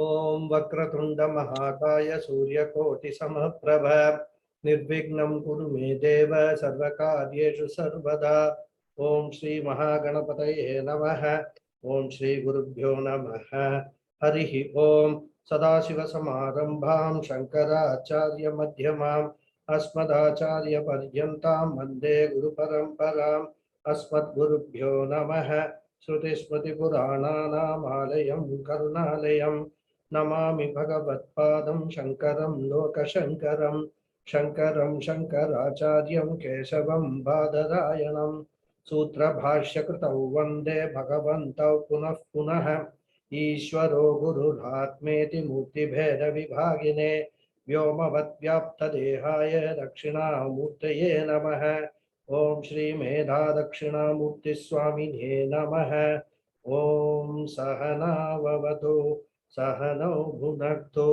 Om Vakratunda Mahakaya Surya Koti Samaprabha Nirvignam Kuru Me Deva Sarvakaryeshu Sarvada. Om Shri Mahaganapataye Namaha. Om Shri Gurubhyo Namaha. Harihi Om Sadashiva Samarambham Shankaracharya Madhyamam Asmadacharya Paryantam Vande Guru Paramparam Asmad Gurubhyo Namaha. Shruti Smriti Purananam Alayam Karunalayam Namami Bhagavatpadam Shankaram Lokashankaram Shankaram Shankaracharyam Keshavam Badarayanam Sutra Bhashyakritau Vande Bhagavantau Punah Punah Ishvaro Gururatmeti Murti Bheda Vibhagine Vyomavad Vyapta Dehaya Dakshina Murtaye Namaha. Om Shri Medha Dakshina Murti Swamine Namaha. Om Sahana Vavatu Sahano Bhunaktu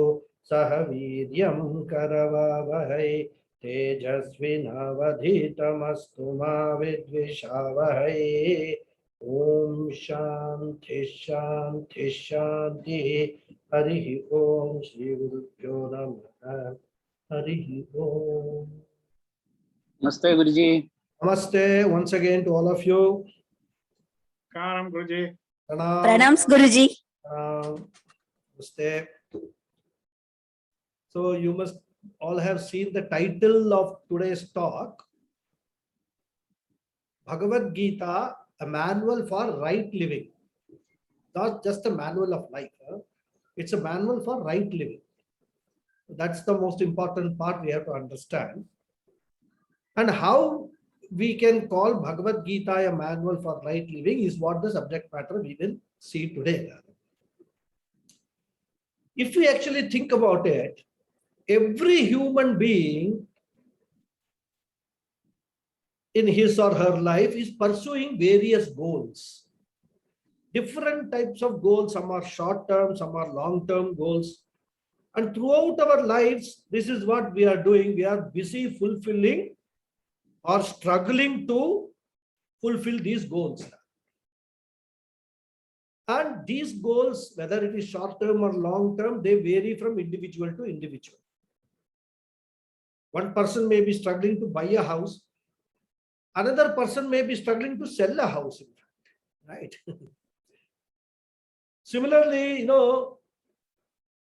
Sahavidyam Karavavahai Tejasvinavadhitamastu ma vidvishavahai. Om Shanti Shanti Shanti. Harihi Om Shri Gurubhyo Namaha. Harihi Om. Namaste, Guruji. Namaste once again to all of you. Karam Guruji. Pranams Guruji. Namaste. So you must all have seen the title of today's talk, Bhagavad Gita, a manual for right living. Not just a manual of life. It's a manual for right living. That's the most important part we have to understand. And how we can call Bhagavad Gita a manual for right living is what the subject matter we will see today. If we actually think about it, every human being in his or her life is pursuing various goals. Different types of goals. Some are short-term, some are long-term goals. And throughout our lives, this is what we are doing. We are busy fulfilling or struggling to fulfill these goals. And these goals, whether it is short-term or long-term, they vary from individual to individual. One person may be struggling to buy a house. Another person may be struggling to sell a house, in fact, right? Similarly,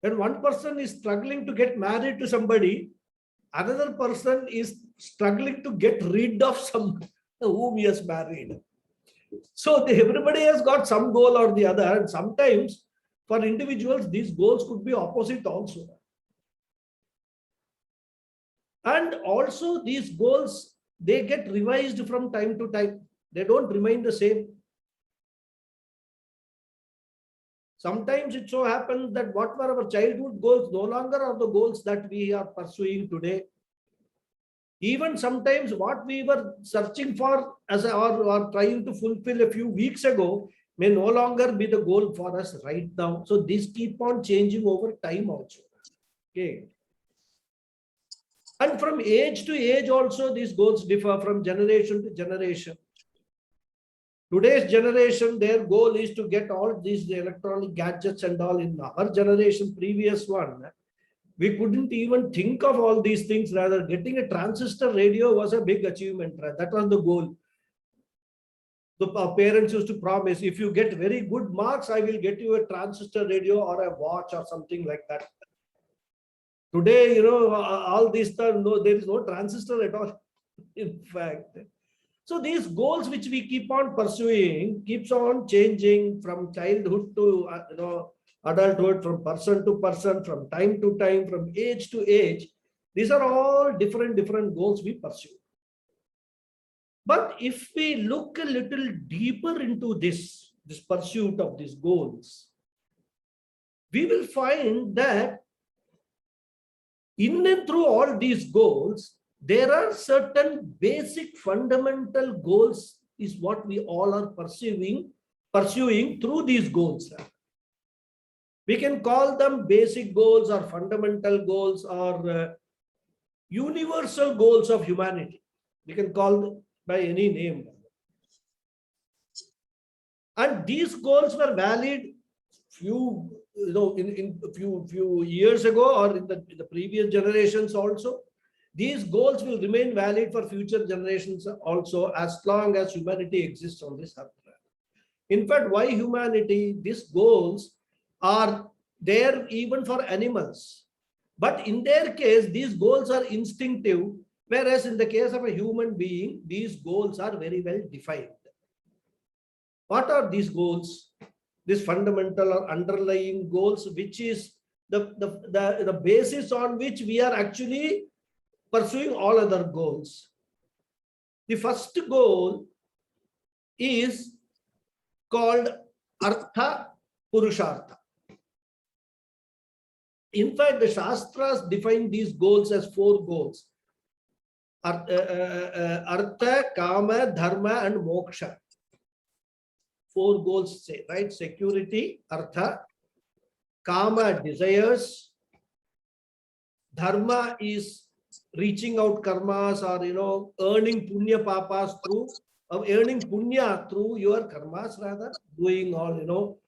when one person is struggling to get married to somebody, another person is struggling to get rid of someone whom he has married. So everybody has got some goal or the other, and sometimes for individuals these goals could be opposite also. And also these goals, they get revised from time to time. They don't remain the same. Sometimes it so happens that what were our childhood goals no longer are the goals that we are pursuing today. Even sometimes what we were searching for or trying to fulfill a few weeks ago may no longer be the goal for us right now. So these keep on changing over time also. Okay. And from age to age also these goals differ from generation to generation. Today's generation, their goal is to get all these electronic gadgets and all. In our generation, previous one, we couldn't even think of all these things. Rather, getting a transistor radio was a big achievement. Right? That was the goal. Our parents used to promise, if you get very good marks, I will get you a transistor radio or a watch or something like that. Today, all this stuff, no, there is no transistor at all, in fact. So these goals which we keep on pursuing keeps on changing from childhood to adulthood, from person to person, from time to time, from age to age. These are all different goals we pursue. But if we look a little deeper into this pursuit of these goals, we will find that in and through all these goals, there are certain basic fundamental goals is what we all are pursuing through these goals. We can call them basic goals or fundamental goals or universal goals of humanity. We can call them by any name. And these goals were valid few in a few years ago or in the previous generations also, these goals will remain valid for future generations also, as long as humanity exists on this earth. In fact, why humanity? These goals are there even for animals. But in their case, these goals are instinctive, whereas in the case of a human being, these goals are very well defined. What are these goals? These fundamental or underlying goals, which is the basis on which we are actually pursuing all other goals. The first goal is called Artha Purushartha. In fact, the Shastras define these goals as 4 goals. Artha, Kama, Dharma and Moksha. 4 goals say, right? Security, Artha. Kama, desires. Dharma is reaching out karmas, or earning punya papas through, earning punya through your karmas, rather doing all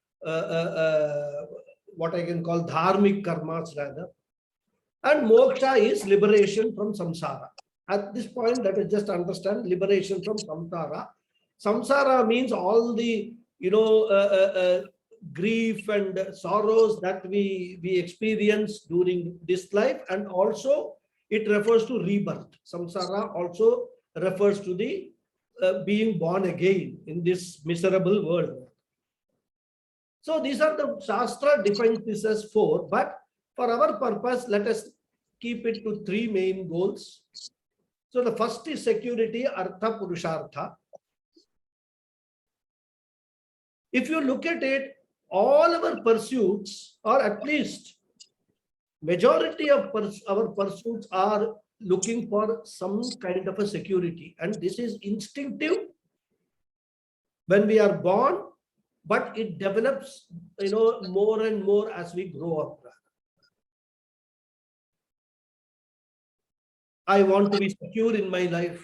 what I can call dharmic karmas rather. And moksha is liberation from samsara. At this point, let us just understand liberation from samsara. Samsara means all the grief and sorrows that we experience during this life, and also it refers to rebirth. Samsara also refers to the being born again in this miserable world. So these are the Shastra defines this as 4, but for our purpose, let us keep it to 3 main goals. So the first is security, Artha Purushartha. If you look at it, all our pursuits, or at least majority of our pursuits, are looking for some kind of a security, and this is instinctive when we are born, but it develops more and more as we grow up. I want to be secure in my life.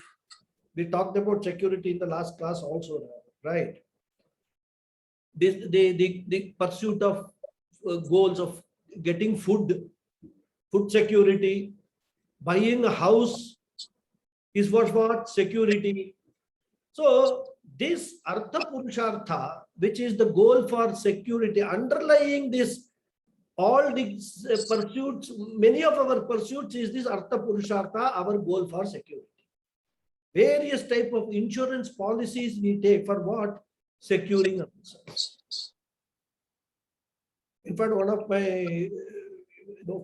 We talked about security in the last class also, right? The pursuit of goals of getting food security, buying a house is what security. So this Artha Purushartha, which is the goal for security, underlying this, all these pursuits, many of our pursuits is this Artha Purushartha, our goal for security. Various type of insurance policies we take for what? Securing ourselves. In fact, one of my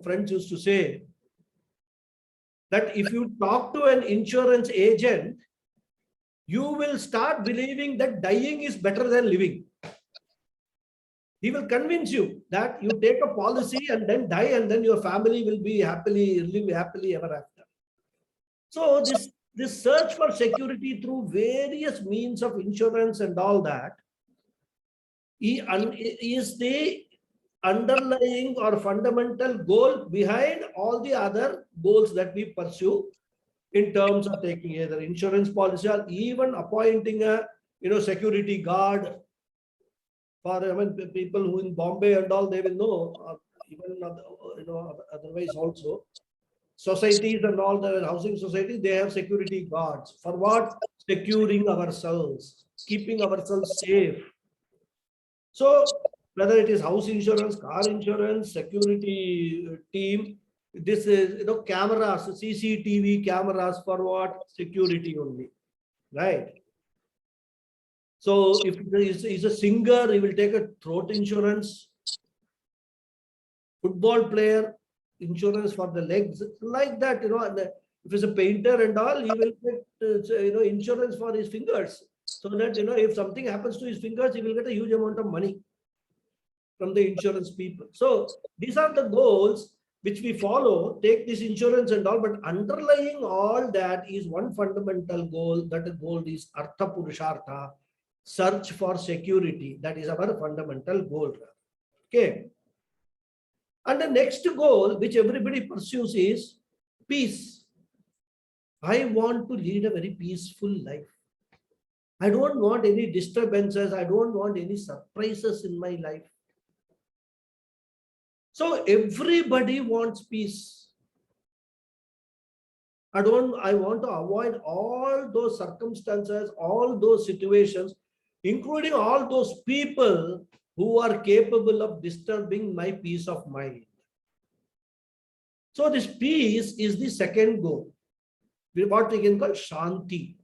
friends used to say that if you talk to an insurance agent, you will start believing that dying is better than living. He will convince you that you take a policy and then die, and then your family will be live happily ever after. So this search for security through various means of insurance and all that is the underlying or fundamental goal behind all the other goals that we pursue in terms of taking either insurance policy or even appointing a security guard. For people who in Bombay and all, they will know, even otherwise also, societies and all the housing societies, they have security guards. For what? Securing ourselves, keeping ourselves safe. So whether it is house insurance, car insurance, security team, this is cameras, CCTV cameras for what? Security only, right? So if he's a singer, he will take a throat insurance. Football player, insurance for the legs, like that. And if he's a painter and all, he will get insurance for his fingers, so that if something happens to his fingers, he will get a huge amount of money from the insurance people. So these are the goals which we follow, take this insurance and all, but underlying all that is one fundamental goal. That goal is Artha Purushartha, search for security. That is our fundamental goal. Okay. And the next goal which everybody pursues is peace. I want to lead a very peaceful life. I don't want any disturbances. I don't want any surprises in my life. So everybody wants peace. I want to avoid all those circumstances, all those situations, including all those people who are capable of disturbing my peace of mind. So this peace is the second goal, what we can call Shanti.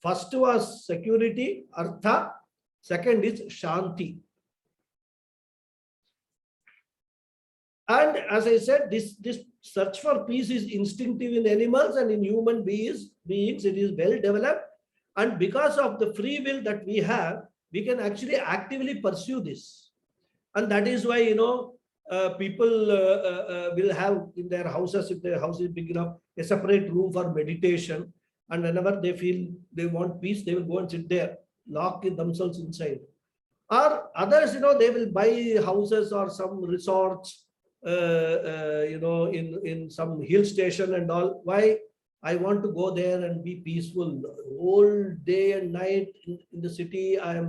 First was security, Artha. Second is Shanti. And as I said, this search for peace is instinctive in animals, and in human beings it is well developed. And because of the free will that we have, we can actually actively pursue this. And that is why, people will have in their houses, if their house is big enough, a separate room for meditation. And whenever they feel they want peace, they will go and sit there, lock themselves inside. Or others, they will buy houses or some resorts, in some hill station and all. Why? I want to go there and be peaceful. Whole day and night in the city, I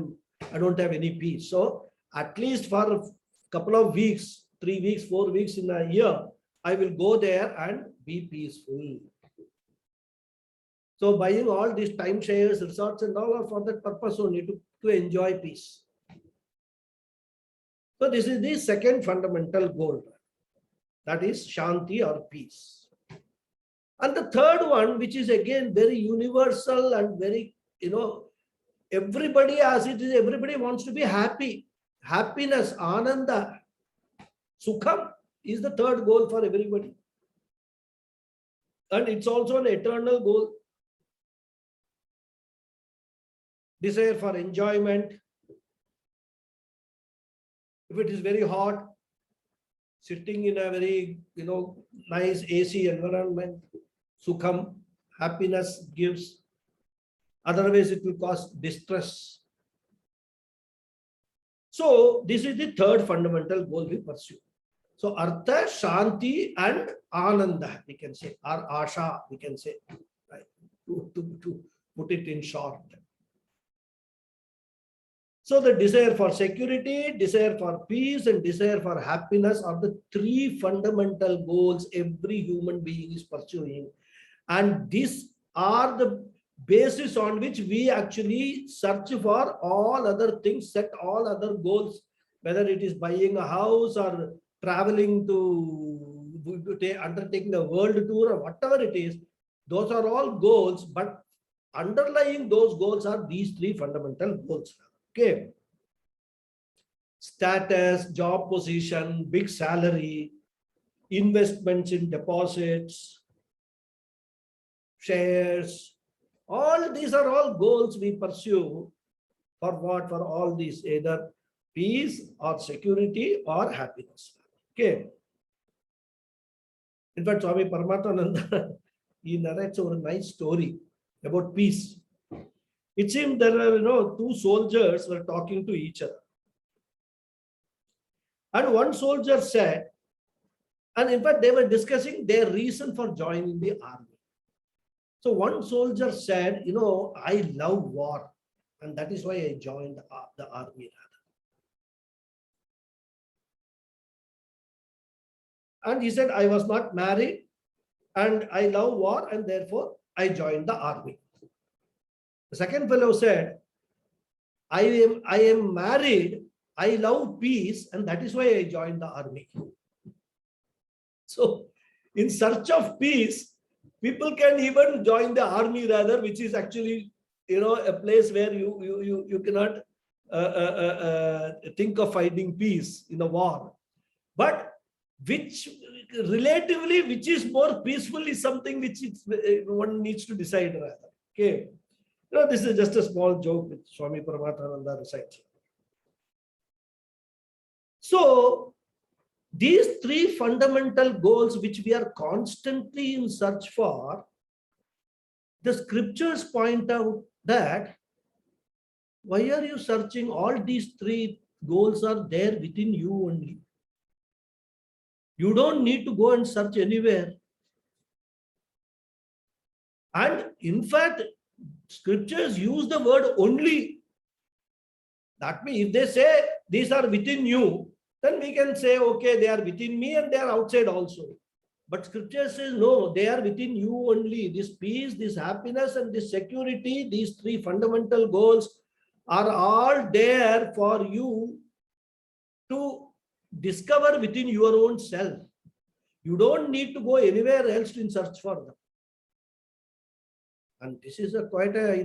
don't have any peace. So at least for a couple of weeks, 3 weeks, 4 weeks in a year, I will go there and be peaceful. So buying all these timeshares, resorts and all are for that purpose only, to enjoy peace. So this is the second fundamental goal. That is Shanti or peace. And the third one, which is again very universal and very, everybody as it is, everybody wants to be happy. Happiness, Ananda, Sukham is the third goal for everybody. And it's also an eternal goal. Desire for enjoyment. If it is very hot, sitting in a very, nice AC environment, Sukham, happiness gives. Otherwise, it will cause distress. So this is the third fundamental goal we pursue. So Artha, Shanti and Ananda, we can say, or Asha, we can say, right? To put it in short. So the desire for security, desire for peace, and desire for happiness are the three fundamental goals every human being is pursuing. And these are the basis on which we actually search for all other things, set all other goals, whether it is buying a house or traveling to undertaking a world tour or whatever it is. Those are all goals, but underlying those goals are these three fundamental goals. Okay. Status, job position, big salary, investments in deposits, shares, all these are all goals we pursue for what? For all these, either peace or security or happiness. Okay. In fact, Swami Paramatmananda, he narrates a nice story about peace. It seemed there were, two soldiers were talking to each other. And one soldier said, and in fact, they were discussing their reason for joining the army. So one soldier said, I love war, and that is why I joined the army. And he said, I was not married, and I love war, and therefore I joined the army. The second fellow said, I am married, I love peace, and that is why I joined the army. So in search of peace, people can even join the army rather, which is actually, a place where you cannot think of finding peace in a war. But which is more peaceful is something which one needs to decide rather. Okay. This is just a small joke which Swami Paramatmananda recites. So these three fundamental goals which we are constantly in search for, the scriptures point out that why are you searching? All these three goals are there within you only. You don't need to go and search anywhere. And in fact, scriptures use the word only. That means if they say these are within you, then we can say, okay, they are within me and they are outside also. But scripture says, no, they are within you only. This peace, this happiness, and this security, these three fundamental goals are all there for you to discover within your own self. You don't need to go anywhere else in search for them. And this is quite a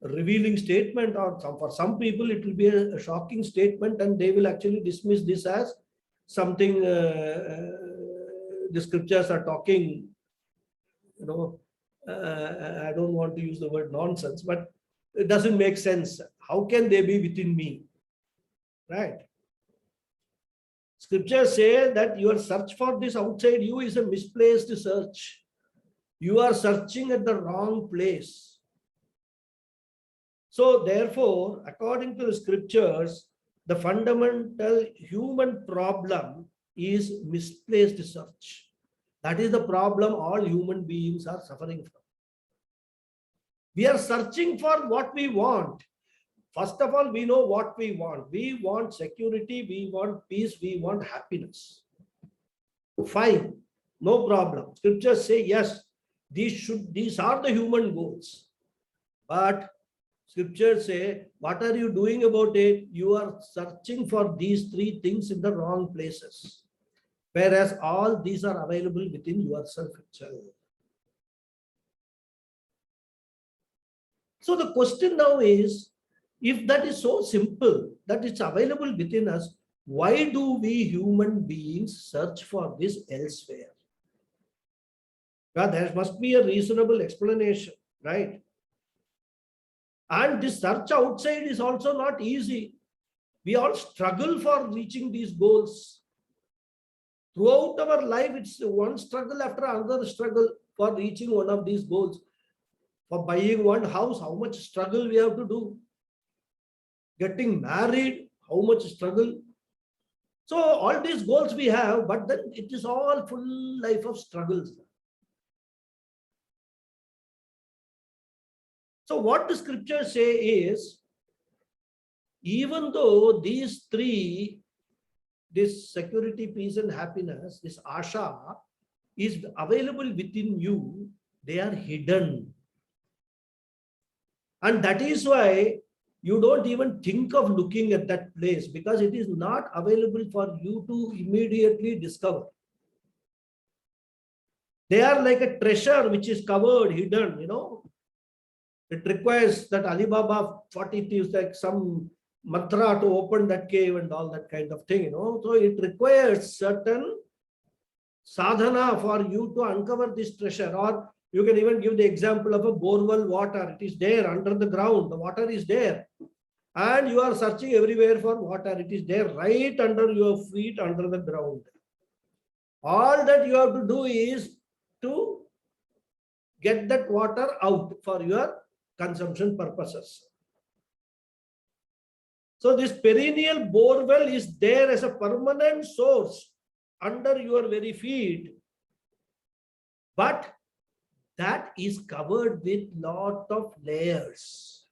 revealing statement, or for some people it will be a shocking statement, and they will actually dismiss this as something the scriptures are talking. I don't want to use the word nonsense, but it doesn't make sense. How can they be within me? Right? Scriptures say that your search for this outside you is a misplaced search. You are searching at the wrong place. So therefore, according to the scriptures, the fundamental human problem is misplaced search. That is the problem all human beings are suffering from. We are searching for what we want. First of all, we know what we want. We want security, we want peace, we want happiness. Fine, no problem. Scriptures say, yes, these are the human goals. But scriptures say, what are you doing about it? You are searching for these three things in the wrong places. Whereas all these are available within yourself itself. So the question now is, if that is so simple, that it's available within us, why do we human beings search for this elsewhere? Well, there must be a reasonable explanation, right? And this search outside is also not easy. We all struggle for reaching these goals. Throughout our life, it's one struggle after another struggle for reaching one of these goals. For buying one house, how much struggle we have to do. Getting married, how much struggle. So all these goals we have, but then it is all full life of struggles. So what the scriptures say is, even though these three, this security, peace and happiness, this asha is available within you, they are hidden. And that is why you don't even think of looking at that place, because it is not available for you to immediately discover. They are like a treasure which is covered, hidden, It requires that Alibaba 40 thieves, like some mantra to open that cave and all that kind of thing, So it requires certain sadhana for you to uncover this treasure. Or you can even give the example of a borewell water. It is there under the ground. The water is there. And you are searching everywhere for water. It is there right under your feet, under the ground. All that you have to do is to get that water out for your consumption purposes. So this perennial borewell is there as a permanent source under your very feet. But that is covered with lot of layers.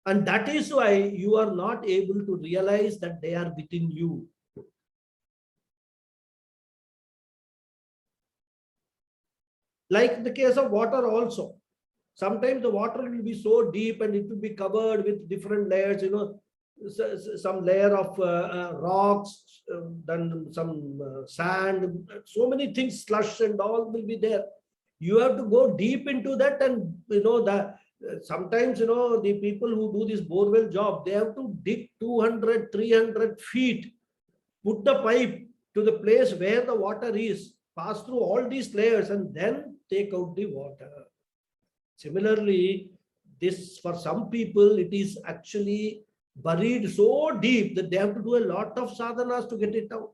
And that is why you are not able to realize that they are within you. Like the case of water also. Sometimes the water will be so deep and it will be covered with different layers, some layer of rocks, then some sand, so many things, slush and all will be there. You have to go deep into that, and sometimes the people who do this borewell job, they have to dig 200, 300 feet, put the pipe to the place where the water is, pass through all these layers and then take out the water. Similarly, this for some people, it is actually buried so deep that they have to do a lot of sadhanas to get it out.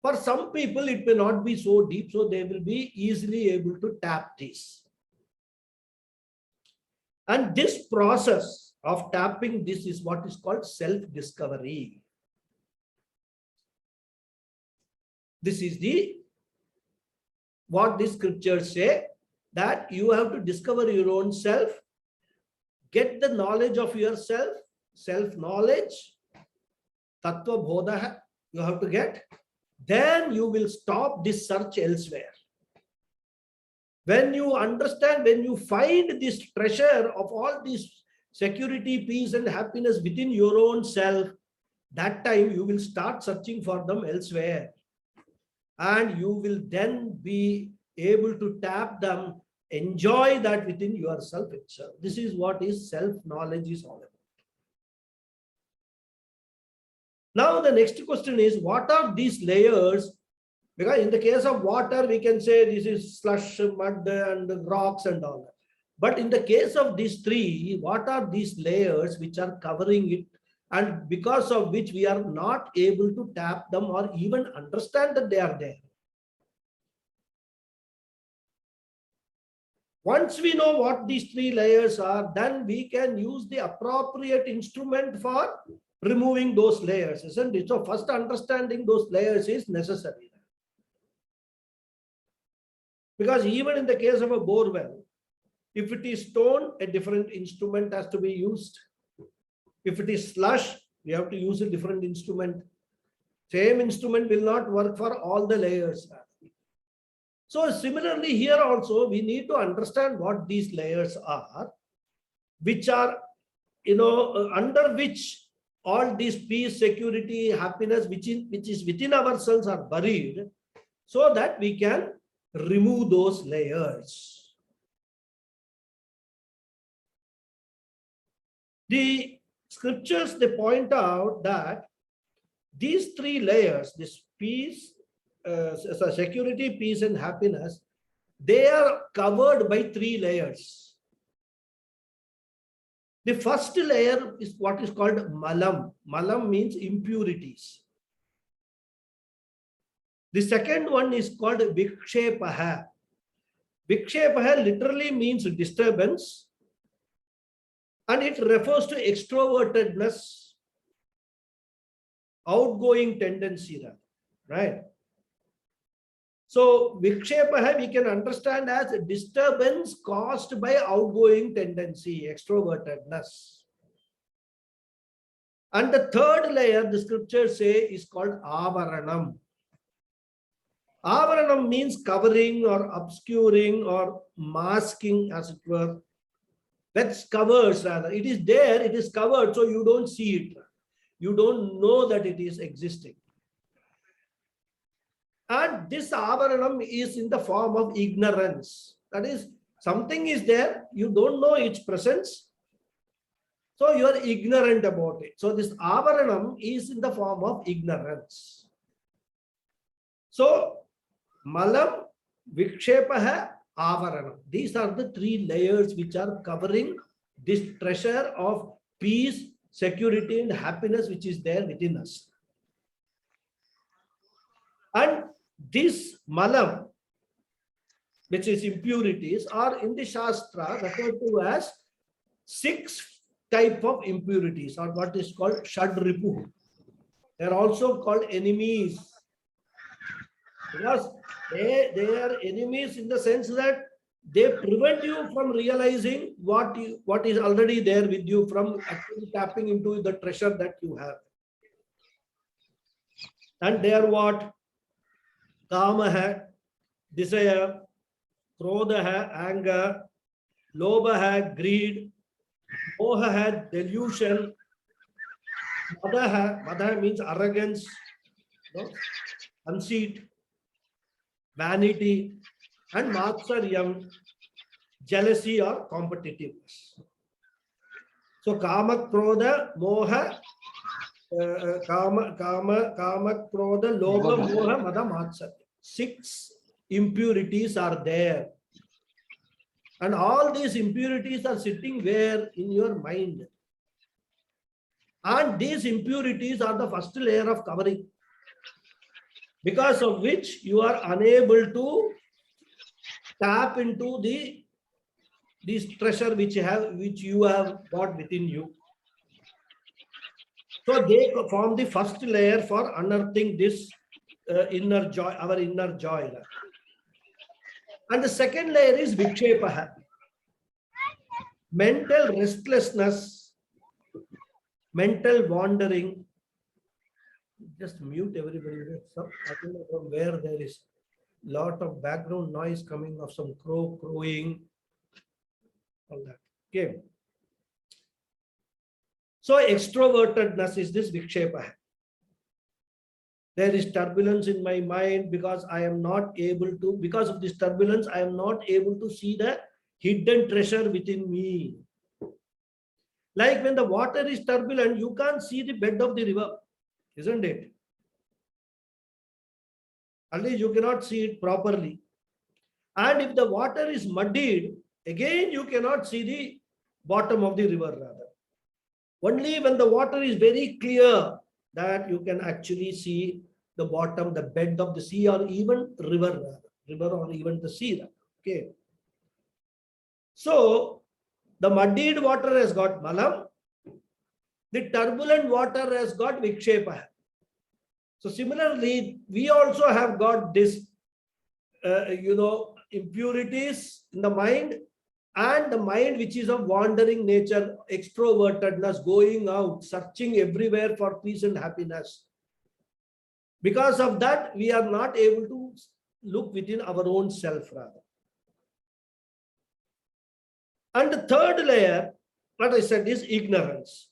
For some people, it may not be so deep, so they will be easily able to tap this. And this process of tapping this is what is called self-discovery. This is what the scriptures say, that you have to discover your own self, get the knowledge of yourself, self-knowledge, tattva bodha, you have to get, then you will stop this search elsewhere. When you understand, when you find this treasure of all this security, peace, and happiness within your own self, that time you will start searching for them elsewhere. And you will then be able to tap them, enjoy that within yourself itself. This is what is self-knowledge is all about. Now the next question is, what are these layers? Because in the case of water, we can say this is slush, mud, and rocks and all that. But in the case of these three, what are these layers which are covering it, and because of which we are not able to tap them or even understand that they are there? Once we know what these three layers are, then we can use the appropriate instrument for removing those layers, isn't it? So first understanding those layers is necessary. Because even in the case of a bore well, if it is stone, a different instrument has to be used. If it is slush, we have to use a different instrument. Same instrument will not work for all the layers. So similarly here also, we need to understand what these layers are, which are, under which all these peace, security, happiness, which is within ourselves are buried, so that we can remove those layers. The scriptures, they point out that these three layers, this peace, security, peace, and happiness, they are covered by three layers. The first layer is what is called malam. Malam means impurities. The second one is called vikshepaha. Vikshepaha literally means disturbance, and it refers to extrovertedness, outgoing tendency, right? So vikshepaha we can understand as a disturbance caused by outgoing tendency, extrovertedness. And the third layer, the scriptures say, is called avaranam. Avaranam means covering or obscuring or masking, as it were. That covers, rather. It is there, it is covered, so you don't see it. You don't know that it is existing. And this avaranam is in the form of ignorance. That is, something is there, you don't know its presence, so you are ignorant about it. So this avaranam is in the form of ignorance. So malam, vikshepaha, avaranam. These are the three layers which are covering this treasure of peace, security, and happiness which is there within us. And this malam, which is impurities, are in the Shastra referred to as 6 type of impurities, or what is called Shadripu. They are also called enemies, because they are enemies in the sense that they prevent you from realizing what is already there with you, from actually tapping into the treasure that you have. And they are what? Kama, desire; krodha, anger; lobha, greed; moha, delusion; madha means arrogance, conceit; vanity; and matsaryam, jealousy or competitiveness. So kama, krodha, moha, kama, krodha, lobha, moha, madha, matsarya. 6 impurities are there. And all these impurities are sitting where? In your mind. And these impurities are the first layer of covering, because of which you are unable to tap into this treasure which you have got within you. So they form the first layer for unearthing this inner joy, our inner joy. And the second layer is vikshepaha, mental restlessness, mental wandering. Just mute everybody. I don't know from where there is lot of background noise coming of some crow crowing, all that. Okay. So extrovertedness is this vikshepa. There is turbulence in my mind because I am not able to, because of this turbulence, I am not able to see the hidden treasure within me. Like when the water is turbulent, you can't see the bed of the river, isn't it? At least you cannot see it properly. And if the water is muddied, again you cannot see the bottom of the river rather. Only when the water is very clear that you can actually see the bottom, the bed of the sea, or even river or even the sea. Okay. So the muddied water has got malam, the turbulent water has got vikshepa. So similarly, we also have got this, impurities in the mind, and the mind which is of wandering nature, extrovertedness, going out, searching everywhere for peace and happiness. Because of that, we are not able to look within our own self rather. And the third layer, what I said, is ignorance.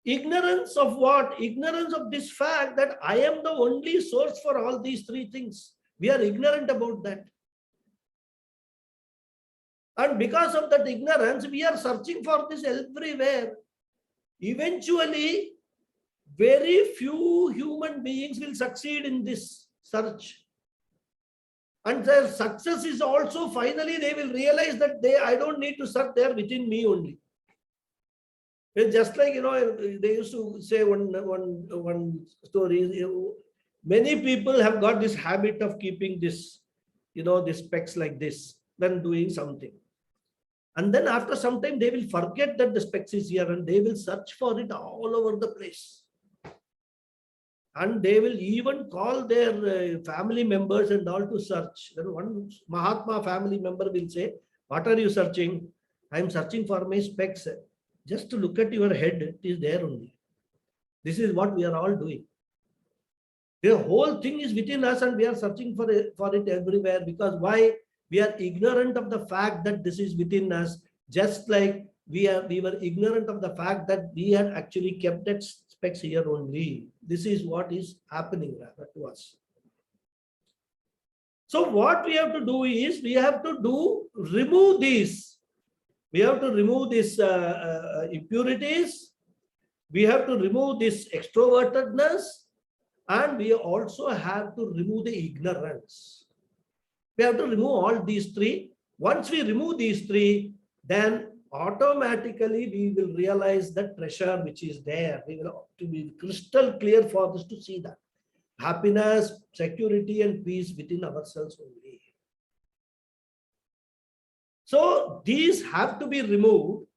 Ignorance of what? Ignorance of this fact that I am the only source for all these three things. We are ignorant about that. And because of that ignorance, we are searching for this everywhere. Eventually, very few human beings will succeed in this search. And their success is also, finally, they will realize that I don't need to search there within me only. It's just like, they used to say one story. Many people have got this habit of keeping this, these specs like this, when doing something. And then after some time, they will forget that the specs is here and they will search for it all over the place. And they will even call their family members and all to search. Then one Mahatma family member will say, what are you searching? I am searching for my specs. Just to look at your head, it is there only. This is what we are all doing. The whole thing is within us and we are searching for it everywhere. Because why? We are ignorant of the fact that this is within us, just like we were ignorant of the fact that we had actually kept that specs here only. This is what is happening rather to us. So what we have to do is, we have to remove these. We have to remove these impurities. We have to remove this extrovertedness. And we also have to remove the ignorance. We have to remove all these three. Once we remove these three, then automatically we will realize that treasure which is there. We will have to be crystal clear for us to see that. Happiness, security, and peace within ourselves only. So these have to be removed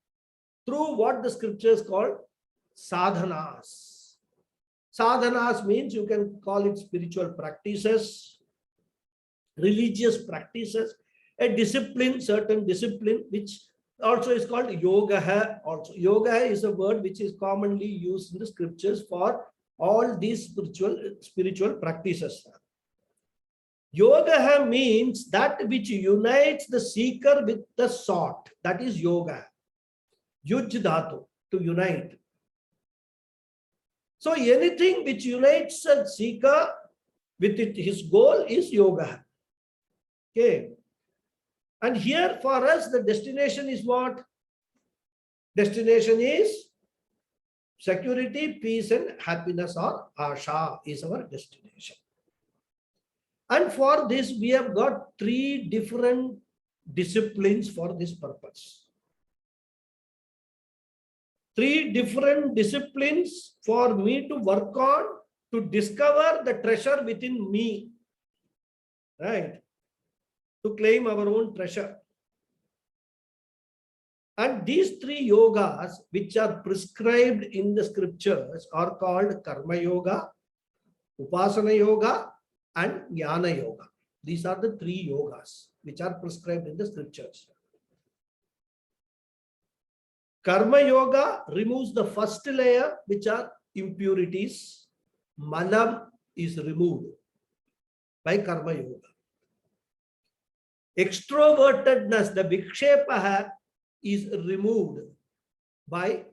through what the scriptures call sadhanas. Sadhanas means you can call it spiritual practices, religious practices, a discipline, certain discipline, which also is called yoga. Also, yoga is a word which is commonly used in the scriptures for all these spiritual practices. Yoga means that which unites the seeker with the sought. That is yoga. Yuj dhatu, to unite. So anything which unites a seeker with his goal is yoga. Okay. And here for us, the destination is what? Destination is security, peace, and happiness, or asha is our destination. And for this, we have got three different disciplines for this purpose. Three different disciplines for me to work on to discover the treasure within me. Right? To claim our own treasure. And these three yogas which are prescribed in the scriptures are called Karma Yoga, Upasana Yoga, and Jnana Yoga. These are the three yogas which are prescribed in the scriptures. Karma yoga removes the first layer, which are impurities. Malam is removed by karma yoga. Extrovertedness, the vikshepa, is removed by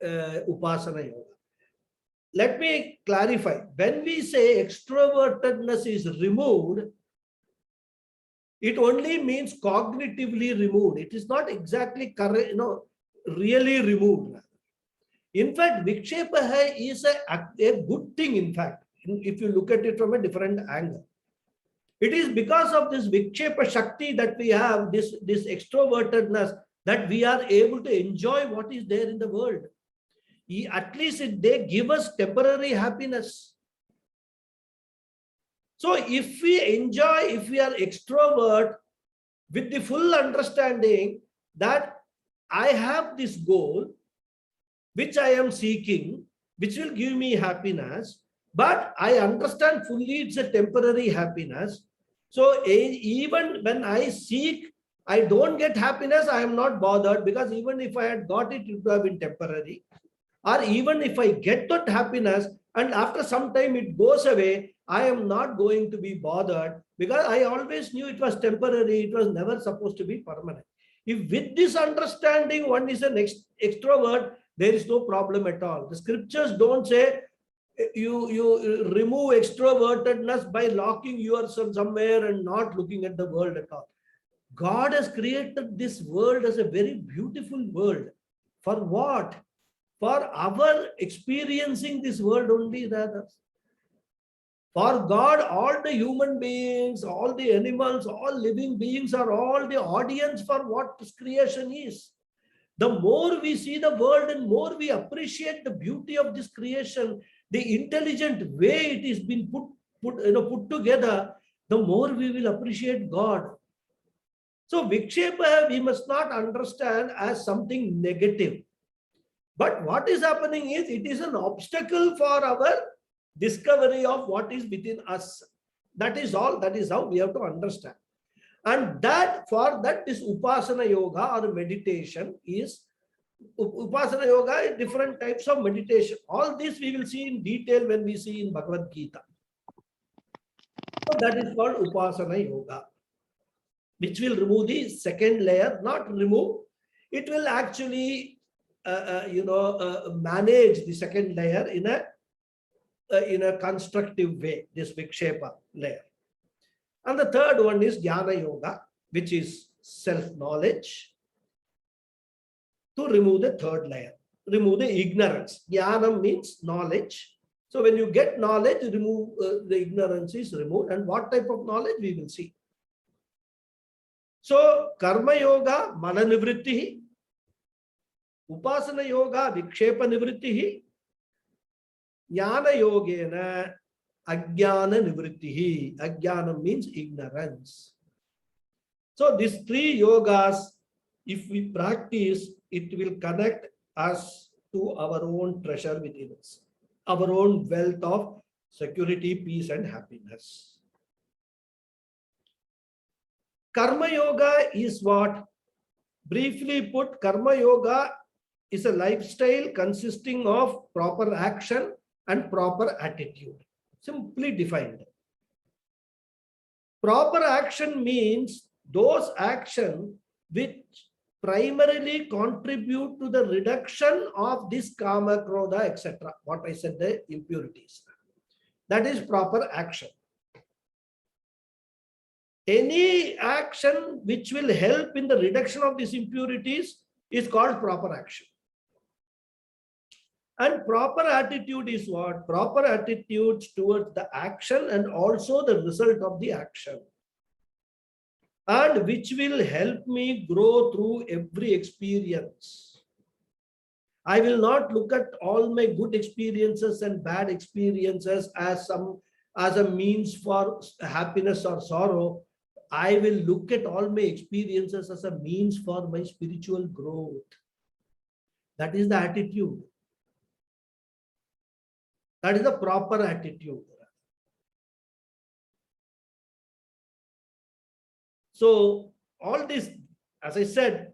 upasana yoga. Let me clarify. When we say extrovertedness is removed, it only means cognitively removed. It is not exactly correct, really removed. In fact, vikshepa is a good thing, in fact, if you look at it from a different angle. It is because of this vikshepa shakti that we have, this extrovertedness, that we are able to enjoy what is there in the world. At least they give us temporary happiness. So if we enjoy, if we are extrovert with the full understanding that I have this goal, which I am seeking, which will give me happiness, but I understand fully it's a temporary happiness. So even when I seek, I don't get happiness, I am not bothered, because even if I had got it, it would have been temporary. Or even if I get that happiness and after some time it goes away, I am not going to be bothered, because I always knew it was temporary. It was never supposed to be permanent. If with this understanding one is an extrovert, there is no problem at all. The scriptures don't say you remove extrovertedness by locking yourself somewhere and not looking at the world at all. God has created this world as a very beautiful world. For what? For our experiencing this world only, rather. For God, all the human beings, all the animals, all living beings are all the audience for what this creation is. The more we see the world and more we appreciate the beauty of this creation, the intelligent way it is been put together, the more we will appreciate God. So vikshepa we must not understand as something negative. But what is happening is it is an obstacle for our discovery of what is within us. That is all. That is how we have to understand. And that for that this upasana yoga or meditation is upasana yoga is different types of meditation. All this we will see in detail when we see in Bhagavad Gita. So that is called upasana yoga, which will remove the second layer, not remove. It will actually manage the second layer in a constructive way, this vikshepa layer. And the third one is jnana yoga, which is self-knowledge, to remove the third layer, remove the ignorance. Jnana means knowledge. So when you get knowledge, remove the ignorance is removed. And what type of knowledge we will see. So karma yoga, mana nivritti. Upasana yoga, vikshepa nivrittihi. Jnana yogena ajnana nivrittihi. Ajnana means ignorance. So these three yogas, if we practice, it will connect us to our own treasure within us, our own wealth of security, peace, and happiness. Karma yoga is what? Briefly put, karma yoga is a lifestyle consisting of proper action and proper attitude. Simply defined. Proper action means those actions which primarily contribute to the reduction of this kama, krodha, etc. What I said, the impurities. That is proper action. Any action which will help in the reduction of these impurities is called proper action. And proper attitude is what? Proper attitudes towards the action and also the result of the action. And which will help me grow through every experience. I will not look at all my good experiences and bad experiences as a means for happiness or sorrow. I will look at all my experiences as a means for my spiritual growth. That is the attitude. That is the proper attitude. So all this, as I said,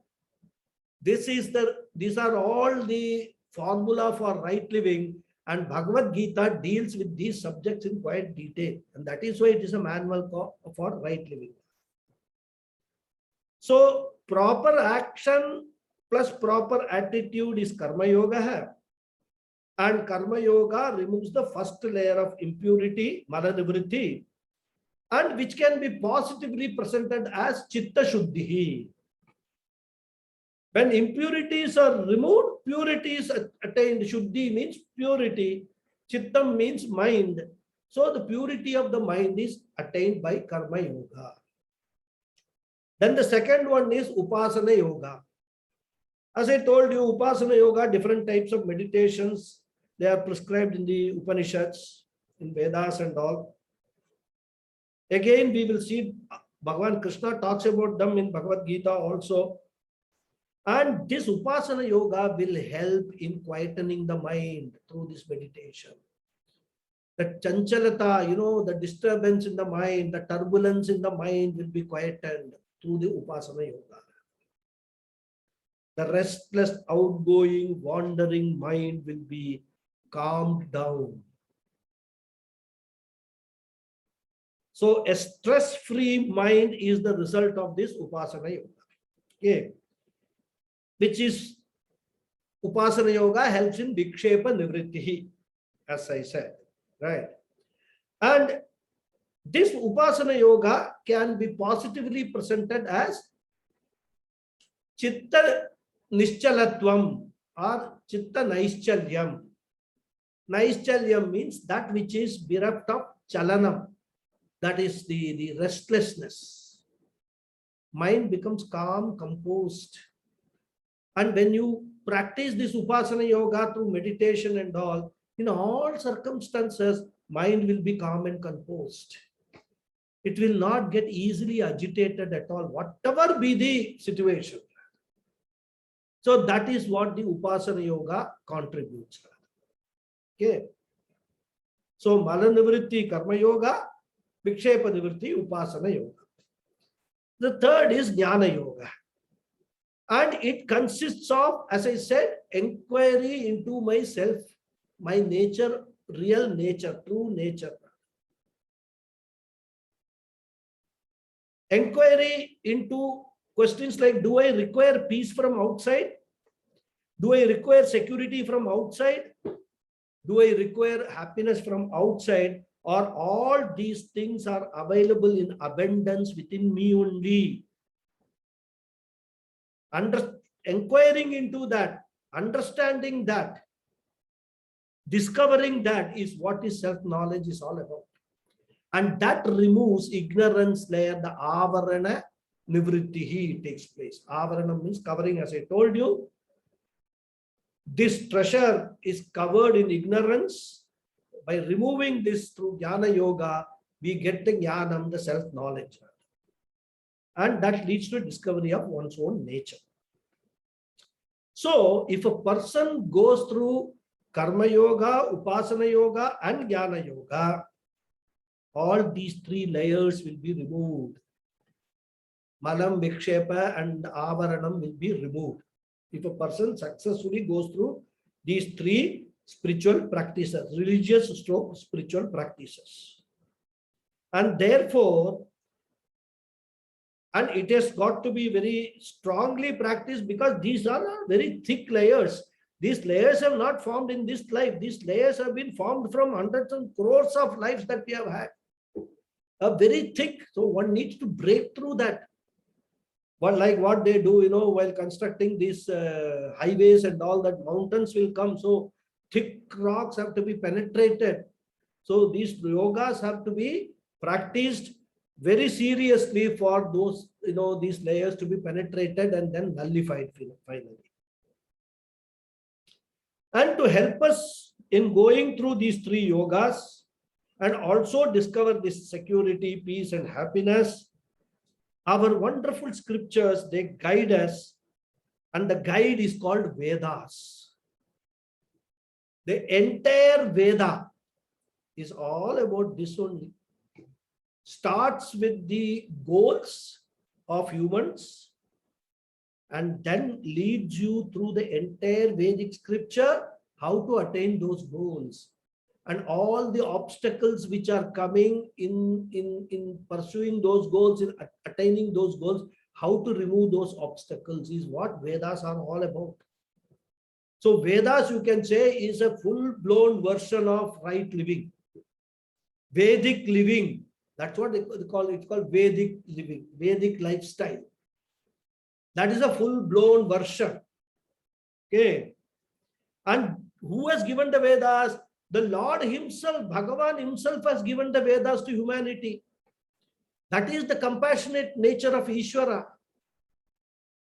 These are all the formula for right living, and Bhagavad Gita deals with these subjects in quite detail, and that is why it is a manual for right living. So proper action plus proper attitude is karma yoga, and karma yoga removes the first layer of impurity, mala nivritti, and which can be positively presented as chitta shuddhi. When impurities are removed, purity is attained. Shuddhi means purity. Chittam means mind. So the purity of the mind is attained by karma yoga. Then the second one is upasana yoga. As I told you, upasana yoga, different types of meditations, they are prescribed in the Upanishads, in Vedas and all. Again, we will see Bhagavan Krishna talks about them in Bhagavad Gita also. And this upasana yoga will help in quietening the mind through this meditation. The chanchalata, the disturbance in the mind, the turbulence in the mind will be quietened through the upasana yoga. The restless, outgoing, wandering mind will be calmed down. So a stress-free mind is the result of this upasana yoga. Okay. Which is upasana yoga helps in vikshepa nivritti, as I said, right? And this upasana yoga can be positively presented as chitta nischalatvam or chitta naischalyam. Naischalyam means that which is bereft of chalanam, that is the restlessness. Mind becomes calm, composed. And when you practice this upasana yoga through meditation and all, in all circumstances, mind will be calm and composed. It will not get easily agitated at all, whatever be the situation. So that is what the upasana yoga contributes. Okay. So mala nivritti karma yoga, vikshepa nivritti upasana yoga. The third is jnana yoga. And it consists of, as I said, inquiry into myself, my nature, real nature, true nature. Inquiry into questions like, do I require peace from outside? Do I require security from outside? Do I require happiness from outside? Or all these things are available in abundance within me only? Inquiring into that, understanding that, discovering that is what is self-knowledge is all about. And that removes ignorance layer, the avarana nivritti takes place. Avarana means covering, as I told you. This treasure is covered in ignorance. By removing this through jnana yoga, we get the jnanam, the self-knowledge. And that leads to discovery of one's own nature. So if a person goes through karma yoga, upasana yoga, and jnana yoga, all these three layers will be removed. Malam, vikshepa, and avaranam will be removed. If a person successfully goes through these three spiritual practices, religious stroke spiritual practices. And therefore, and it has got to be very strongly practiced, because these are very thick layers. These layers have not formed in this life. These layers have been formed from hundreds and crores of lives that we have had. Very thick. So one needs to break through that. But like what they do, while constructing these highways and all that, mountains will come. So thick rocks have to be penetrated. So these yogas have to be practiced very seriously for those, these layers to be penetrated and then nullified finally. And to help us in going through these three yogas and also discover this security, peace, and happiness, our wonderful scriptures, they guide us, and the guide is called Vedas. The entire Veda is all about this only. Starts with the goals of humans and then leads you through the entire Vedic scripture how to attain those goals. And all the obstacles which are coming in pursuing those goals, in attaining those goals, how to remove those obstacles is what Vedas are all about. So Vedas, you can say, is a full-blown version of right living. Vedic living, that's what they call it. It's called Vedic living, Vedic lifestyle. That is a full-blown version. Okay. And who has given the Vedas? The Lord himself, Bhagavan himself has given the Vedas to humanity. That is the compassionate nature of Ishvara.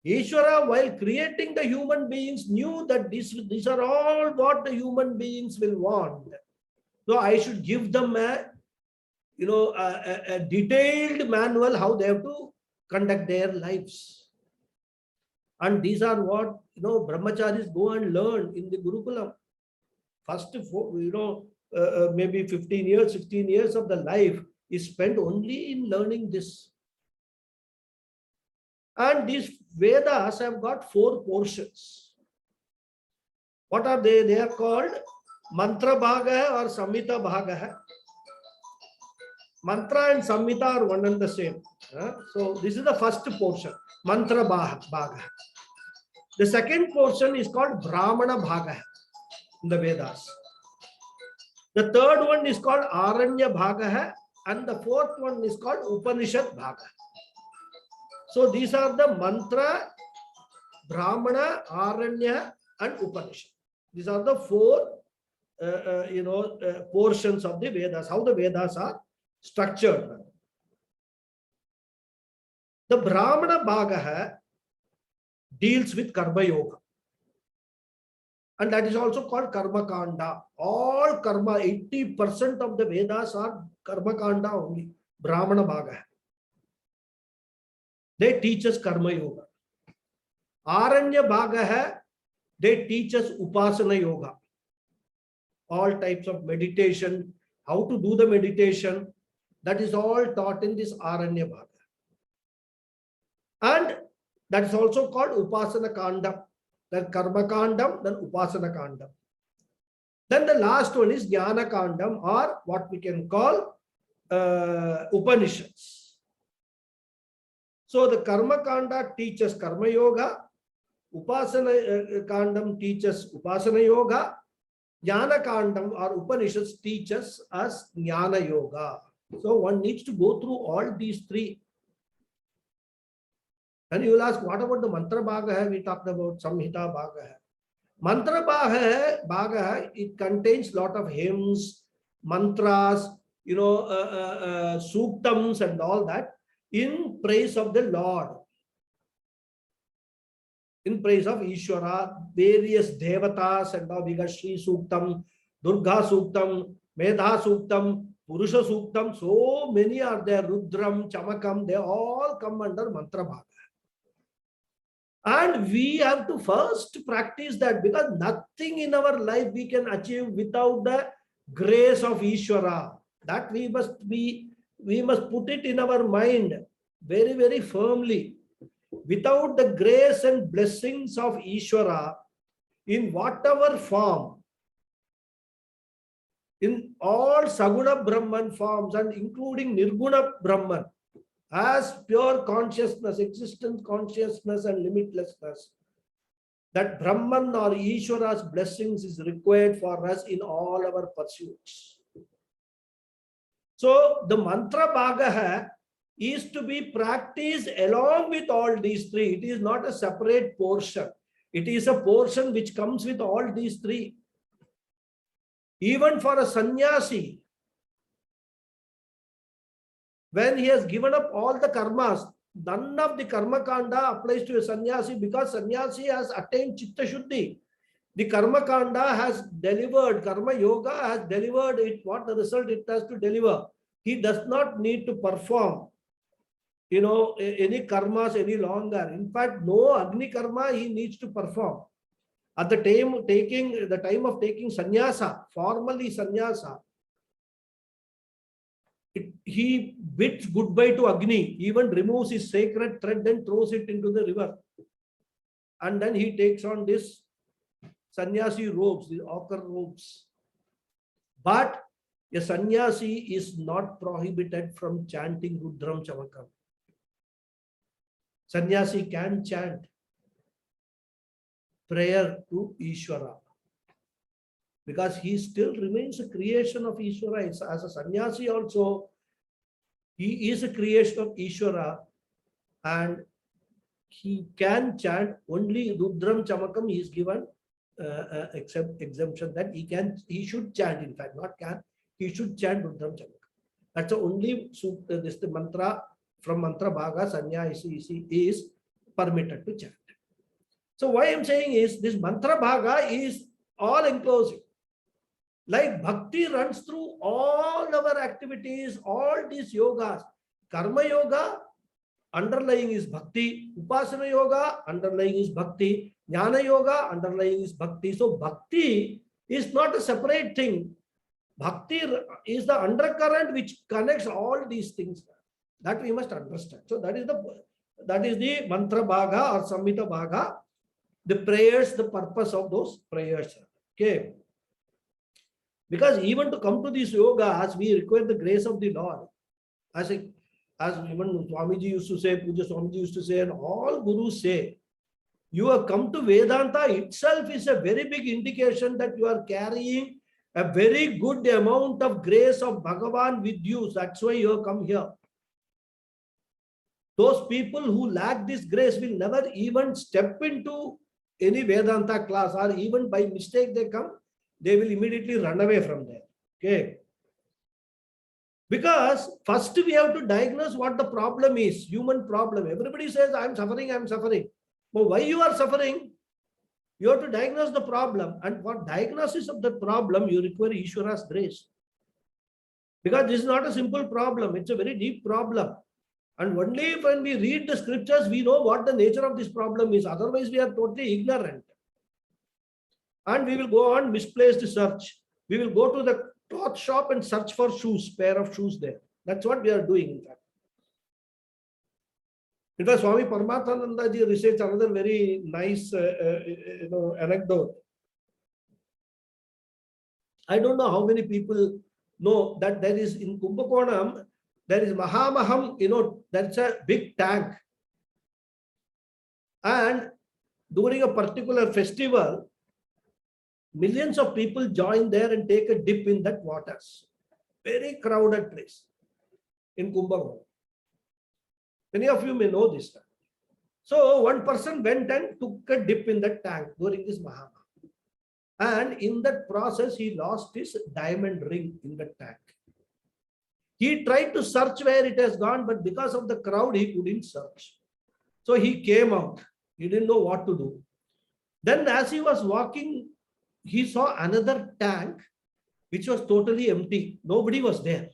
Ishvara, while creating the human beings, knew that these are all what the human beings will want. So I should give them a detailed manual how they have to conduct their lives. And these are what brahmacharis go and learn in the Gurukulam. First, maybe 15 years, 16 years of the life is spent only in learning this. And these Vedas have got 4 portions. What are they? They are called Mantra Bhaga or Samhita Bhaga. Mantra and Samhita are one and the same. So this is the first portion, Mantra Bhaga. The second portion is called Brahmana Bhaga in the Vedas. The third one is called Aranya Bhaga, and the fourth one is called Upanishad Bhaga. So these are the Mantra, Brahmana, Aranya, and Upanishad. These are the 4 portions of the Vedas, how the Vedas are structured. The Brahmana Bhaga deals with Karma Yoga. And that is also called Karma Kanda. All Karma, 80% of the Vedas are Karma Kanda only. Brahmana Bhaga. They teach us Karma Yoga. Aranya Bhaga, they teach us Upasana Yoga. All types of meditation, how to do the meditation, that is all taught in this Aranya Bhaga. And that is also called Upasana Kanda. Then Karma Kandam, then Upasana Kandam. Then the last one is Jnana Kandam, or what we can call Upanishads. So the Karma Kanda teaches Karma Yoga, Upasana Kandam teaches Upasana Yoga, Jnana Kandam or Upanishads teaches us Jnana Yoga. So one needs to go through all these 3. And you will ask, what about the Mantra Bhaga? We talked about Samhita Bhaga. Mantra Bhaga, it contains a lot of hymns, mantras, suktams and all that in praise of the Lord. In praise of Ishvara, various devatas and all. We got Shri Suktam, Durga Suktam, Medha Suktam, Purusha Suktam. So many are there. Rudram, Chamakam, they all come under Mantra Bhaga. And we have to first practice that, because nothing in our life we can achieve without the grace of Ishvara. That we must put it in our mind very, very firmly. Without the grace and blessings of Ishvara, in whatever form, in all Saguna Brahman forms and including Nirguna Brahman, as pure consciousness, existence, consciousness and limitlessness, that Brahman or Ishvara's blessings is required for us in all our pursuits. So the Mantra Bhaga is to be practiced along with all these 3. It is not a separate portion. It is a portion which comes with all these 3. Even for a sannyasi, when he has given up all the karmas, none of the karma kanda applies to a sannyasi, because sannyasi has attained chitta shuddhi. The karma kanda has delivered, karma yoga has delivered it, what the result it has to deliver. He does not need to perform any karmas any longer. In fact, no agni karma he needs to perform. At the time of taking sannyasa, formally sannyasa, he bids goodbye to Agni, even removes his sacred thread and throws it into the river. and then he takes on this sannyasi robes, the ochre robes. But a sannyasi is not prohibited from chanting Rudram Chamakam. Sannyasi can chant prayer to Ishvara because he still remains a creation of Ishvara. As a sannyasi also, he is a creation of Ishvara and he can chant only Rudram Chamakam. He is given exemption that he should chant, in fact, not can, he should chant Rudram Chamakam. That's the only the mantra from mantra bhaga sannyasi is permitted to chant. So why I'm saying is this mantra bhaga is all inclusive. Like bhakti runs through all our activities, all these yogas. Karma yoga, underlying is bhakti. Upasana yoga, underlying is bhakti. Jnana yoga, underlying is bhakti. So bhakti is not a separate thing. Bhakti is the undercurrent which connects all these things. That we must understand. So that is the mantra bhaga or samhita bhaga. The prayers, the purpose of those prayers. Okay. Because even to come to these yogas, we require the grace of the Lord. As even Swamiji used to say, Puja Swamiji used to say, and all gurus say, you have come to Vedanta itself is a very big indication that you are carrying a very good amount of grace of Bhagavan with you. That's why you have come here. Those people who lack this grace will never even step into any Vedanta class, or even by mistake they come, they will immediately run away from there. Okay. Because first we have to diagnose what the problem is, human problem. Everybody says, I'm suffering, I'm suffering. But why you are suffering? You have to diagnose the problem. And for diagnosis of the problem, you require Ishvara's grace. Because this is not a simple problem. It's a very deep problem. And only when we read the scriptures, we know what the nature of this problem is. Otherwise, we are totally ignorant. And we will go on misplaced search. We will go to the cloth shop and search for shoes, pair of shoes there. That's what we are doing, in fact. In fact, Swami Paramathananda ji researched another very nice anecdote. I don't know how many people know that there is in Kumbakonam, there is Mahamaham, that's a big tank. And during a particular festival, millions of people join there and take a dip in that waters. Very crowded place in Kumbakonam. Many of you may know this. So one person went and took a dip in that tank during this Mahamaham. And in that process, he lost his diamond ring in the tank. He tried to search where it has gone, but because of the crowd, he couldn't search. So he came out. He didn't know what to do. Then as he was walking, he saw another tank, which was totally empty. Nobody was there.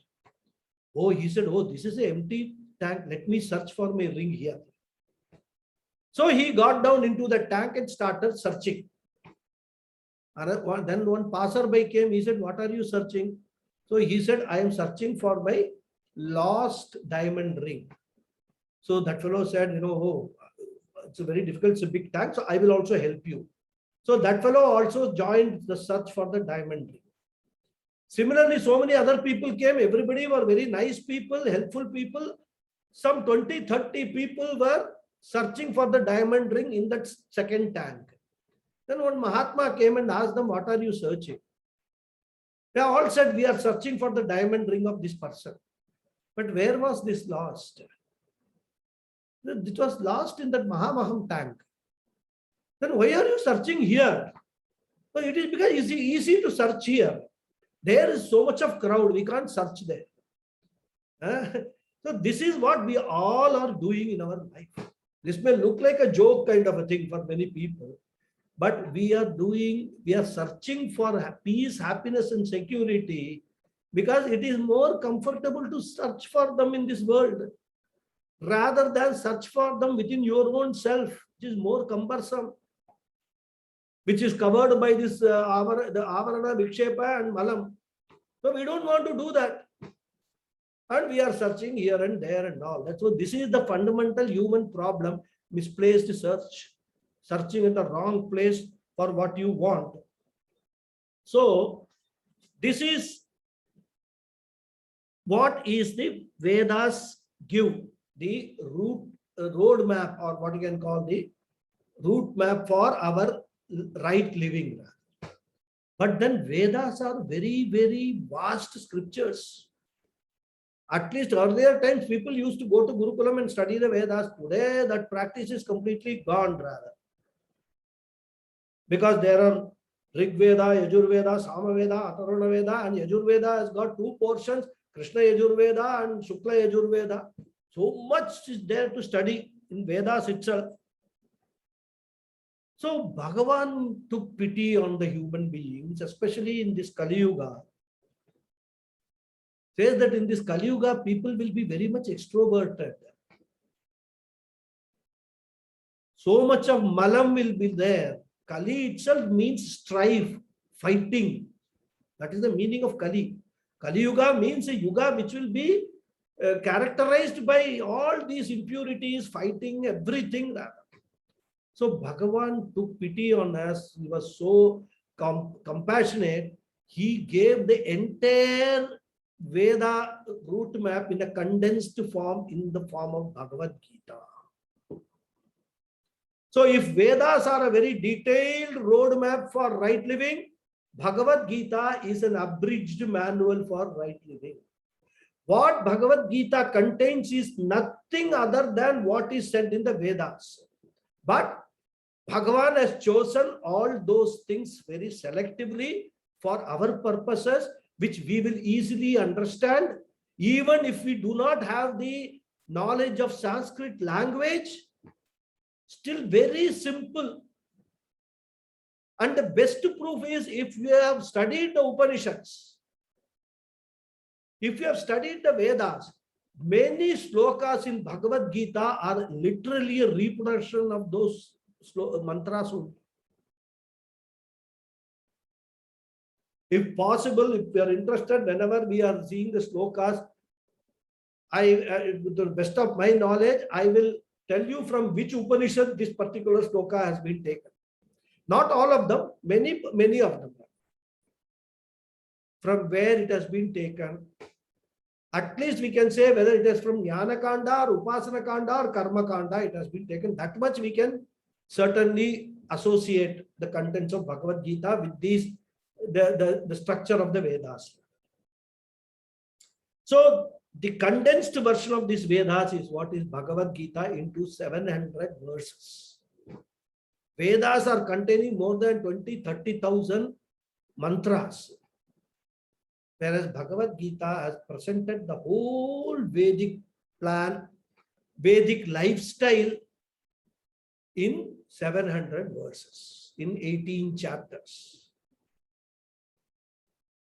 Oh, he said, oh, this is an empty tank. Let me search for my ring here. So he got down into the tank and started searching. And then one passerby came. He said, what are you searching? So he said, I am searching for my lost diamond ring. So that fellow said, oh, it's a very difficult, it's a big tank, so I will also help you. So that fellow also joined the search for the diamond ring. Similarly, so many other people came. Everybody were very nice people, helpful people. Some 20, 30 people were searching for the diamond ring in that second tank. Then one Mahatma came and asked them, what are you searching? They all said, we are searching for the diamond ring of this person. But where was this lost? It was lost in that Mahamaham tank. Then why are you searching here? So it is because it's easy to search here. There is so much of crowd, we can't search there. So this is what we all are doing in our life. This may look like a joke kind of a thing for many people, but we are searching for peace, happiness, and security because it is more comfortable to search for them in this world rather than search for them within your own self, which is more cumbersome, which is covered by this the avarana, vikshepa, and malam. So we don't want to do that. And we are searching here and there and all. That's what this is the fundamental human problem, misplaced search. searching in the wrong place for what you want. So this is what is the Vedas give the road map, or what you can call the route map for our right living. But then Vedas are very, very vast scriptures. At least earlier times, people used to go to Gurukulam and study the Vedas. Today, that practice is completely gone, rather. Because there are Rig Veda, Yajur Veda, Sama Veda, Atharvana Veda, and Yajur Veda has got two portions, Krishna Yajur Veda and Shukla Yajur Veda. So much is there to study in Vedas itself. So Bhagavan took pity on the human beings, especially in this Kali Yuga. Says that in this Kali Yuga, people will be very much extroverted. So much of malam will be there. Kali itself means strife, fighting. That is the meaning of Kali. Kali Yuga means a yuga which will be characterized by all these impurities, fighting, everything. So Bhagavan took pity on us. He was so compassionate. He gave the entire Veda route map in a condensed form, in the form of Bhagavad Gita. So if Vedas are a very detailed roadmap for right living, Bhagavad Gita is an abridged manual for right living. What Bhagavad Gita contains is nothing other than what is said in the Vedas. But Bhagavan has chosen all those things very selectively for our purposes, which we will easily understand, even if we do not have the knowledge of Sanskrit language. Still very simple. And the best proof is if you have studied the Upanishads, if you have studied the Vedas, many slokas in Bhagavad Gita are literally a reproduction of those mantras. If possible, if you are interested, whenever we are seeing the slokas, with the best of my knowledge, I will tell you from which Upanishad this particular sloka has been taken. Not all of them, many of them. From where it has been taken. At least we can say whether it is from Jnana Kanda or Upasana Kanda or Karma Kanda, it has been taken. That much we can certainly associate the contents of Bhagavad Gita with these, the structure of the Vedas. So the condensed version of this Vedas is what is Bhagavad Gita into 700 verses. Vedas are containing more than 20-30,000 mantras. Whereas Bhagavad Gita has presented the whole Vedic plan, Vedic lifestyle in 700 verses, in 18 chapters.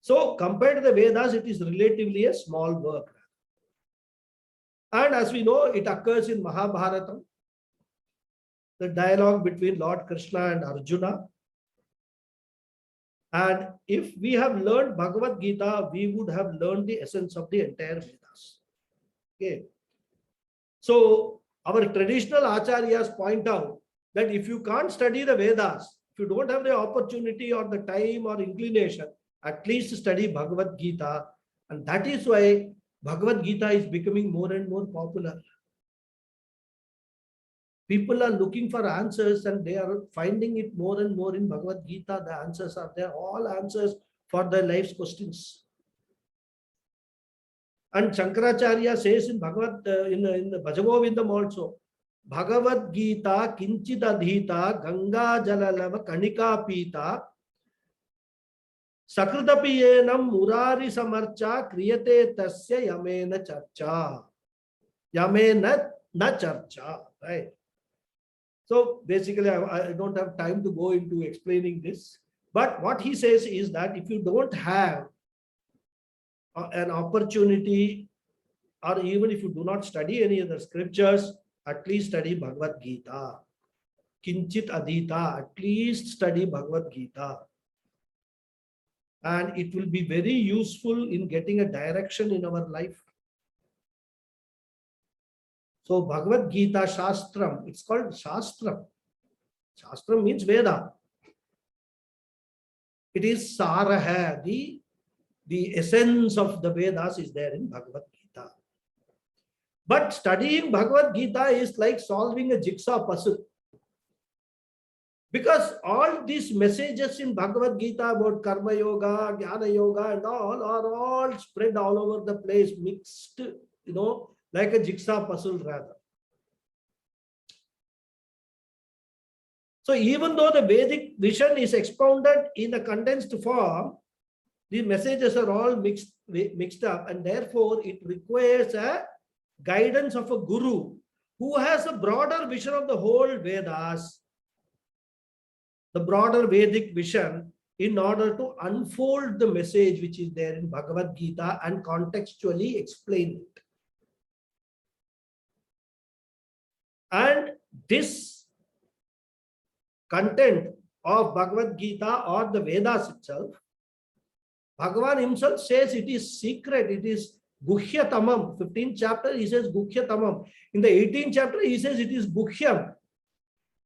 So compared to the Vedas, it is relatively a small work. And as we know, it occurs in Mahabharata, the dialogue between Lord Krishna and Arjuna. And if we have learned Bhagavad Gita, we would have learned the essence of the entire Vedas. Okay. So our traditional acharyas point out that if you can't study the Vedas, if you don't have the opportunity or the time or inclination, at least study Bhagavad Gita. And that is why Bhagavad Gita is becoming more and more popular. People are looking for answers and they are finding it more and more in Bhagavad Gita. The answers are there, all answers for their life's questions. And Shankaracharya says in Bhagavad, in the Bhajagovindam also, Bhagavad Gita kinchit adhita ganga jalalava kanika pita sakrutapiyenam murari samarcha kriyate tasya yamena charcha. Yamena na charcha. Right? So basically, I don't have time to go into explaining this. But what he says is that if you don't have an opportunity, or even if you do not study any other scriptures, at least study Bhagavad Gita. Kinchit adhita, at least study Bhagavad Gita. And it will be very useful in getting a direction in our life. So Bhagavad Gita Shastram, it's called Shastram. Shastra means Veda. It is Saraha, the essence of the Vedas is there in Bhagavad Gita. But studying Bhagavad Gita is like solving a jigsaw puzzle. Because all these messages in Bhagavad Gita about Karma Yoga, Jnana Yoga and all are all spread all over the place, mixed, like a jigsaw puzzle rather. So even though the Vedic vision is expounded in a condensed form, the messages are all mixed up, and therefore it requires a guidance of a guru who has a broader vision of the whole Vedas, the broader Vedic vision, in order to unfold the message which is there in Bhagavad Gita and contextually explain it. And this content of Bhagavad Gita or the Vedas itself, Bhagavan himself says it is secret, it is Guhyatamam. 15th chapter, he says Guhyatamam. In the 18th chapter, he says it is Guhyam.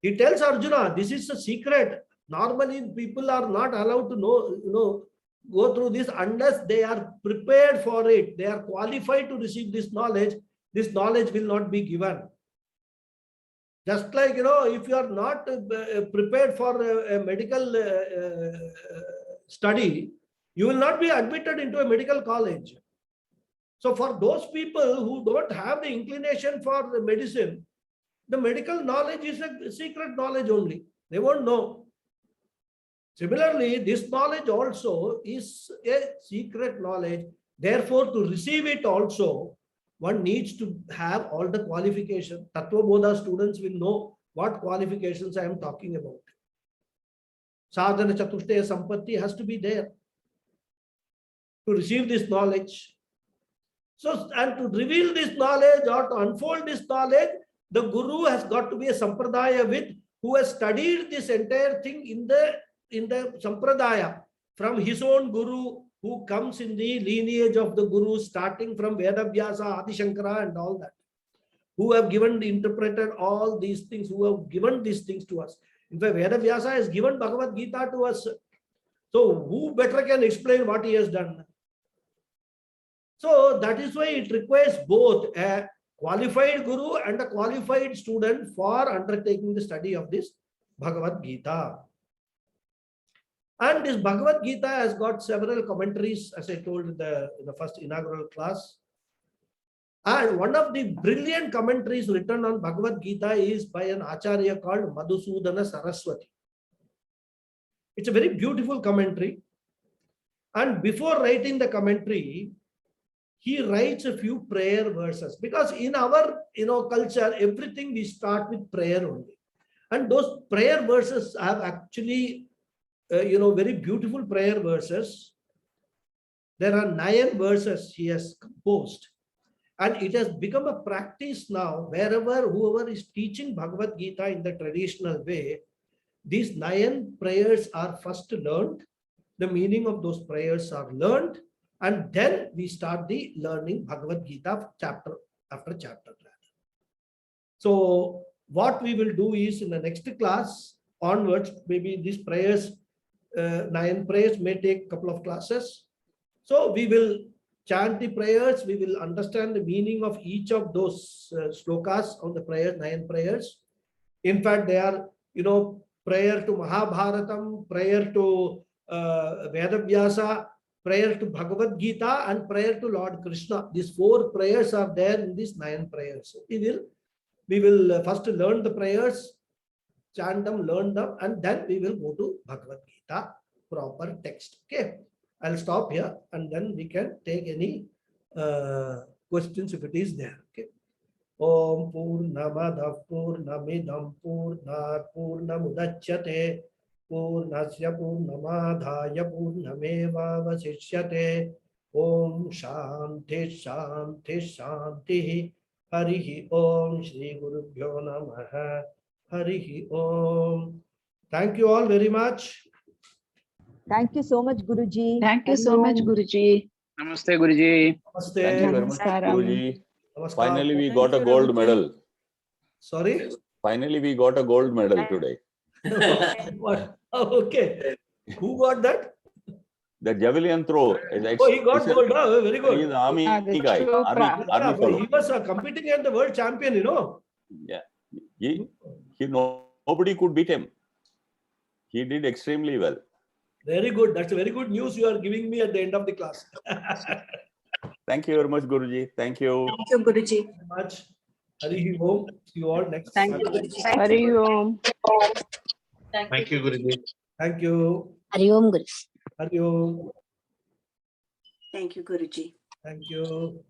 He tells Arjuna, this is a secret. Normally, people are not allowed to know, go through this unless they are prepared for it. They are qualified to receive this knowledge. This knowledge will not be given. Just like, if you are not prepared for a medical study, you will not be admitted into a medical college. So for those people who don't have the inclination for the medicine, the medical knowledge is a secret knowledge only. They won't know. Similarly, this knowledge also is a secret knowledge. Therefore, to receive it also, one needs to have all the qualifications. Tattva Bodha students will know what qualifications I am talking about. Sadhana Chatushtaya Sampatti has to be there to receive this knowledge. So, and to reveal this knowledge or to unfold this knowledge, the Guru has got to be a Sampradaya who has studied this entire thing in the Sampradaya from his own Guru, who comes in the lineage of the Guru, starting from Vedavyasa, Adi Shankara and all that, who have interpreted all these things, who have given these things to us. In fact, Vedavyasa has given Bhagavad Gita to us. So who better can explain what he has done? So that is why it requires both a qualified Guru and a qualified student for undertaking the study of this Bhagavad Gita. And this Bhagavad Gita has got several commentaries, as I told in the first inaugural class. And one of the brilliant commentaries written on Bhagavad Gita is by an Acharya called Madhusudana Saraswati. It's a very beautiful commentary. And before writing the commentary, he writes a few prayer verses, because in our culture, everything we start with prayer only. And those prayer verses have actually very beautiful prayer verses. There are 9 verses he has composed, and it has become a practice now whoever is teaching Bhagavad Gita in the traditional way, these 9 prayers are first learned, the meaning of those prayers are learned, and then we start the learning Bhagavad Gita chapter after chapter. So what we will do is, in the next class onwards, maybe these prayers, 9 prayers may take a couple of classes. So we will chant the prayers, we will understand the meaning of each of those slokas of the prayers, 9 prayers. In fact, they are, prayer to Mahabharatam, prayer to Vedavyasa, prayer to Bhagavad Gita, and prayer to Lord Krishna. These 4 prayers are there in these 9 prayers. So we will first learn the prayers, chant them, learn them, and then we will go to Bhagavad Gita, proper text. Okay, I'll stop here, and then we can take any questions if it is there. Okay. Om Purnamadav Purnamidam Purnat Purnamudachyate Purnasya Purnamadhaya Purnameva Vasishyate. Om Shanti Shanti Shanti. Harihi Om Shri Gurubhyo Namaha. Harihi Om. Thank you all very much. Thank you so much, Guruji. Thank you so much, Guruji. Namaste, Guruji. Namaste. Thank you very much, Namaskaram. Guruji. Namaskar. Finally, we got a gold medal. Sorry? Finally, we got a gold medal today. What? Oh, okay. Who got that? The javelin throw. Oh, he got gold. Oh, very He's good. an army the guy. Chopra. Army Yeah, fellow. he was competing at the world champion, you know. Yeah. Nobody could beat him. He did extremely well. Very good. That's a very good news you are giving me at the end of the class. Thank you very much, Guruji. Thank you. Thank you, Guruji. Very much. Hari Om. See you all next. Thank you, Saturday. Guruji. Hari Om. Thank you, Guruji. Thank you. Hari Om, Guruji. Hari Om. Thank you, Guruji. Thank you.